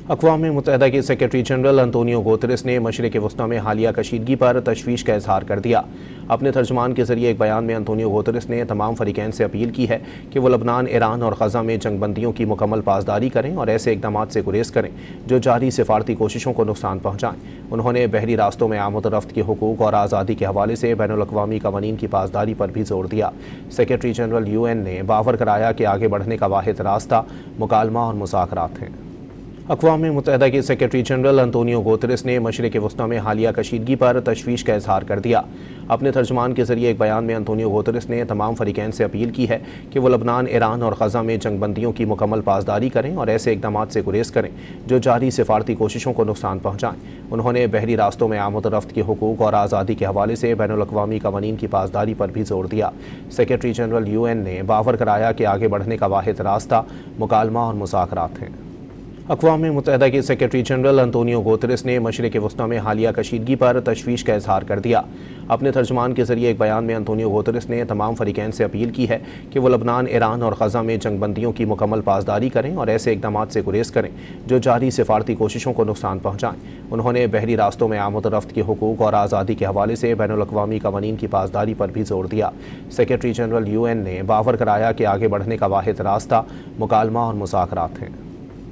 اقوام متحدہ کے سیکرٹری جنرل انطونیو گوتریس نے مشرق وسطیٰ میں حالیہ کشیدگی پر تشویش کا اظہار کر دیا۔ اپنے ترجمان کے ذریعے ایک بیان میں انطونیو گوتریس نے تمام فریقین سے اپیل کی ہے کہ وہ لبنان، ایران اور غزہ میں جنگ بندیوں کی مکمل پاسداری کریں اور ایسے اقدامات سے گریز کریں جو جاری سفارتی کوششوں کو نقصان پہنچائیں۔ انہوں نے بحری راستوں میں آمد و رفت کے حقوق اور آزادی کے حوالے سے بین الاقوامی قوانین کی پاسداری پر بھی زور دیا۔ سیکرٹری جنرل UN نے باور کرایا کہ آگے بڑھنے کا واحد راستہ مکالمہ اور مذاکرات ہیں۔ اقوام متحدہ کے سیکرٹری جنرل انطونیو گوتریس نے مشرق وسطیٰ میں حالیہ کشیدگی پر تشویش کا اظہار کر دیا۔ اپنے ترجمان کے ذریعے ایک بیان میں انطونیو گوتریس نے تمام فریقین سے اپیل کی ہے کہ وہ لبنان، ایران اور غزہ میں جنگ بندیوں کی مکمل پاسداری کریں اور ایسے اقدامات سے گریز کریں جو جاری سفارتی کوششوں کو نقصان پہنچائیں۔ انہوں نے بحری راستوں میں آمد و رفت کے حقوق اور آزادی کے حوالے سے بین الاقوامی قوانین کی پاسداری پر بھی زور دیا۔ سیکرٹری جنرل UN نے باور کرایا کہ آگے بڑھنے کا واحد راستہ مکالمہ اور مذاکرات ہیں۔ اقوام متحدہ کے سیکرٹری جنرل انطونیو گوتریس نے مشرق وسطیٰ میں حالیہ کشیدگی پر تشویش کا اظہار کر دیا۔ اپنے ترجمان کے ذریعے ایک بیان میں انطونیو گوتریس نے تمام فریقین سے اپیل کی ہے کہ وہ لبنان، ایران اور غزہ میں جنگ بندیوں کی مکمل پاسداری کریں اور ایسے اقدامات سے گریز کریں جو جاری سفارتی کوششوں کو نقصان پہنچائیں۔ انہوں نے بحری راستوں میں آمد و رفت کے حقوق اور آزادی کے حوالے سے بین الاقوامی قوانین کی پاسداری پر بھی زور دیا۔ سیکرٹری جنرل UN نے باور کرایا کہ آگے بڑھنے کا واحد راستہ مکالمہ اور مذاکرات ہیں۔